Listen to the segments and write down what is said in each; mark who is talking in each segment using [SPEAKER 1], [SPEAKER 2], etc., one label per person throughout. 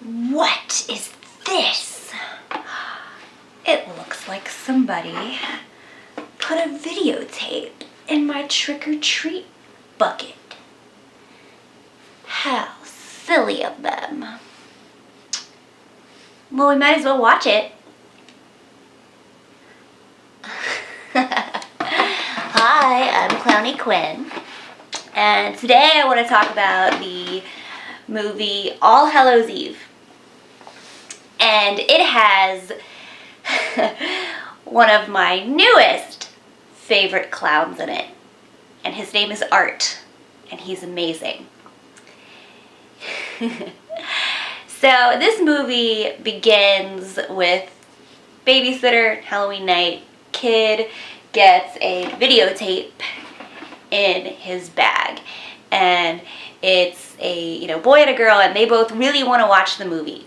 [SPEAKER 1] What is this? It looks like somebody put a videotape in my trick-or-treat bucket. How silly of them. Well, we might as well watch it. Hi, I'm Clowny Quin, and today I want to talk about the movie All Hallows Eve. And it has one of my newest favorite clowns in it, and his name is Art, and he's amazing. So this movie begins with babysitter, Halloween night, kid gets a videotape in his bag, and it's a boy and a girl, and they both really want to watch the movie,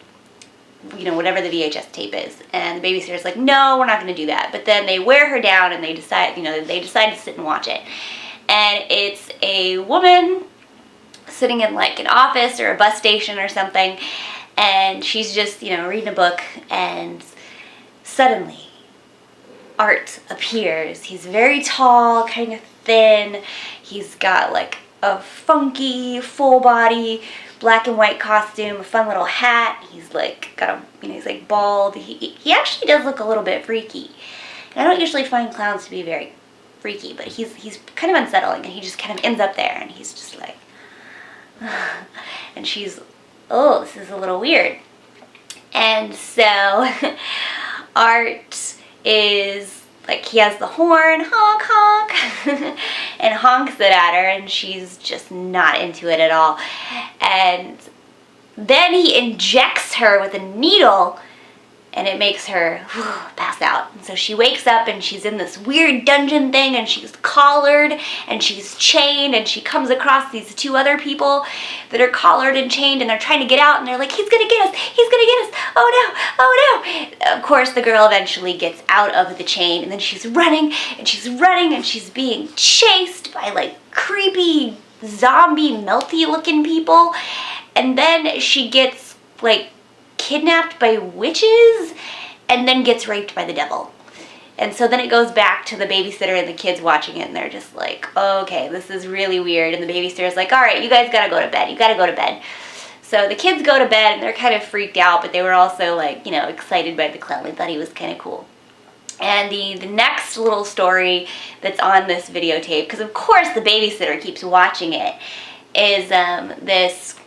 [SPEAKER 1] whatever the VHS tape is, and the babysitter's like, no, we're not going to do that. But then they wear her down and they decide to sit and watch it, and it's a woman sitting in like an office or a bus station or something, and she's just reading a book, and suddenly Art appears. He's very tall, kind of thin. He's got like a funky full body black and white costume, a fun little hat. He's like got he's like bald. He actually does look a little bit freaky. And I don't usually find clowns to be very freaky, but he's kind of unsettling, and he just kind of ends up there, and he's just like and she's, oh, this is a little weird. And so Art is like, he has the horn, honk honk, and honks it at her, and she's just not into it at all. And then he injects her with a needle, and it makes her pass out. And so she wakes up, and she's in this weird dungeon thing, and she's collared, and she's chained, and she comes across these two other people that are collared and chained, and they're trying to get out, and they're like, he's gonna get us, he's gonna get us, oh no, oh no. Of course, the girl eventually gets out of the chain, and then she's running, and she's being chased by like creepy zombie melty looking people, and then she gets like kidnapped by witches and then gets raped by the devil. And so then it goes back to the babysitter and the kids watching it, and they're just like, okay, this is really weird. And the babysitter's like, all right, you guys gotta go to bed. You gotta go to bed. So the kids go to bed, and they're kind of freaked out, but they were also like, excited by the clown. They thought he was kind of cool. And the next little story that's on this videotape, because of course the babysitter keeps watching it, is this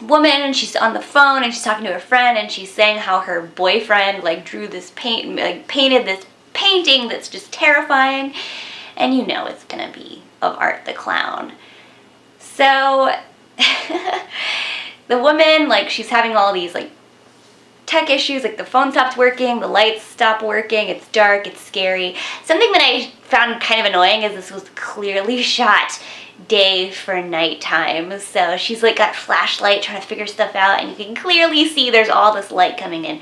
[SPEAKER 1] woman, and she's on the phone, and she's talking to her friend, and she's saying how her boyfriend like drew this painted this painting that's just terrifying, and it's gonna be of Art the clown. So the woman, like, she's having all these like tech issues, like the phone stops working, the lights stop working, it's dark, it's scary. Something that I found kind of annoying is this was clearly shot day for nighttime, so she's like got a flashlight trying to figure stuff out, and you can clearly see there's all this light coming in,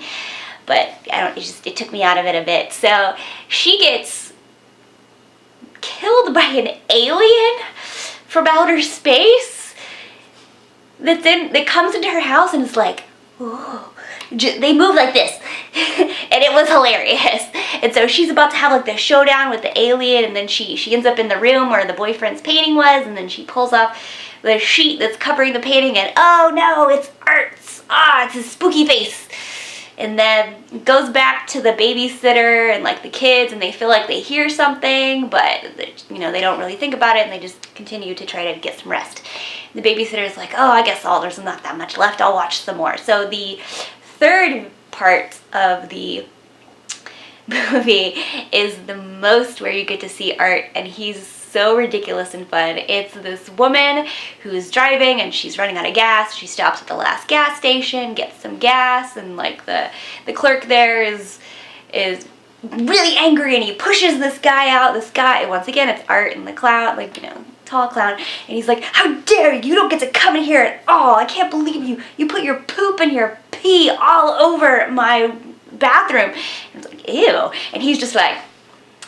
[SPEAKER 1] but it took me out of it a bit. So she gets killed by an alien from outer space that comes into her house, and is like, ooh. They move like this, and it was hilarious. And so she's about to have like the showdown with the alien, and then she ends up in the room where the boyfriend's painting was, and then she pulls off the sheet that's covering the painting, and oh no, it's Art's. It's his spooky face. And then it goes back to the babysitter and like the kids, and they feel like they hear something, but they don't really think about it, and they just continue to try to get some rest. The babysitter's like, oh, I guess there's not that much left, I'll watch some more. So the third part of the movie is the most where you get to see Art, and he's so ridiculous and fun. It's this woman who's driving, and she's running out of gas. She stops at the last gas station, gets some gas, and like the clerk there is really angry, and he pushes this guy out. This guy, once again, it's Art and the clown, tall clown, and he's like, how dare you don't get to come in here at all, I can't believe you put your poop and your pee all over my bathroom. And it's like, ew. And he's just like,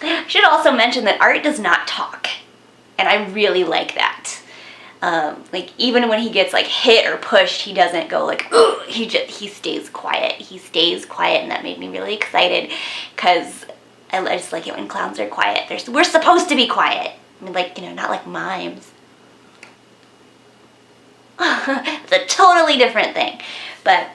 [SPEAKER 1] I should also mention that Art does not talk, and I really like that. Like even when he gets like hit or pushed, he doesn't go like, ugh. He stays quiet. He stays quiet, and that made me really excited because I just like it when clowns are quiet. We're supposed to be quiet. I mean, like, you know, not like mimes. It's a totally different thing. But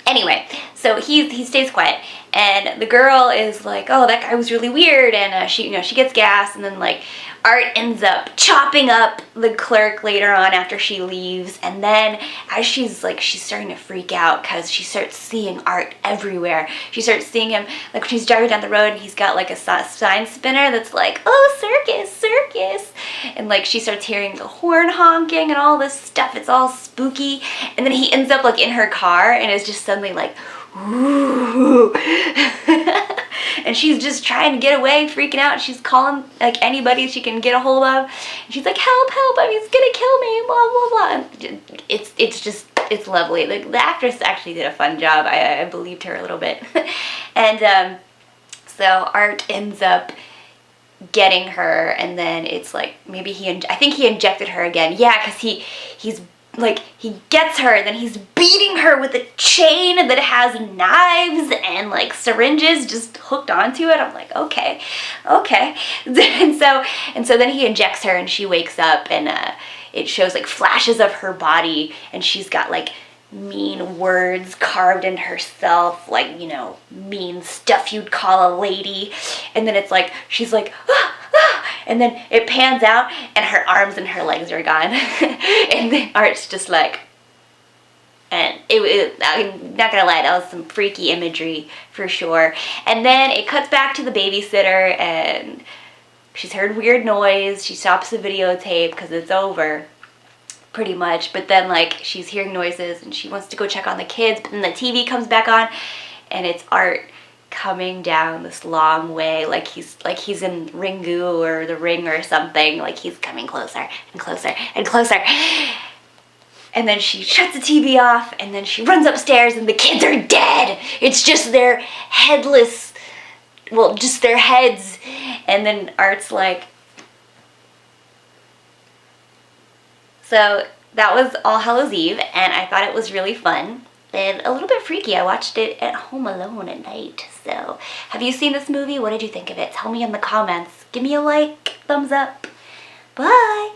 [SPEAKER 1] anyway, so he stays quiet, and the girl is like, oh, that guy was really weird, and she gets gas, and then like Art ends up chopping up the clerk later on after she leaves, and then as she's starting to freak out because she starts seeing Art everywhere. She starts seeing him like when she's driving down the road and he's got like a sign spinner that's like, oh, circus, circus, and like she starts hearing the horn honking and all this stuff. It's all spooky, and then he ends up like in her car and is just suddenly like, ooh. And she's just trying to get away, freaking out. She's calling like anybody she can get a hold of. And she's like, help, help, he's gonna kill me, blah, blah, blah. It's lovely. The actress actually did a fun job. I believed her a little bit. And so Art ends up getting her, and then it's like maybe I think he injected her again. Yeah, because he gets her, and then he's beating her with a chain that has knives and like syringes just hooked onto it. I'm like, okay. And so then he injects her, and she wakes up, and it shows like flashes of her body, and she's got like mean words carved into herself, like, you know, mean stuff you'd call a lady. And then it's like she's like, ah, ah, and then it pans out and her arms and her legs are gone. And then Art's just like, and I'm not gonna lie, that was some freaky imagery for sure. And then it cuts back to the babysitter, and she's heard weird noise. She stops the videotape because it's over pretty much, but then like she's hearing noises and she wants to go check on the kids, but then the TV comes back on and it's Art coming down this long way, like he's in Ringu or The Ring or something, like he's coming closer and closer and closer. And then she shuts the TV off, and then she runs upstairs, and the kids are dead. It's just their headless, well, just their heads. And then Art's like, so that was All Hallows Eve, and I thought it was really fun and a little bit freaky. I watched it at home alone at night. So have you seen this movie? What did you think of it? Tell me in the comments. Give me a like, thumbs up. Bye.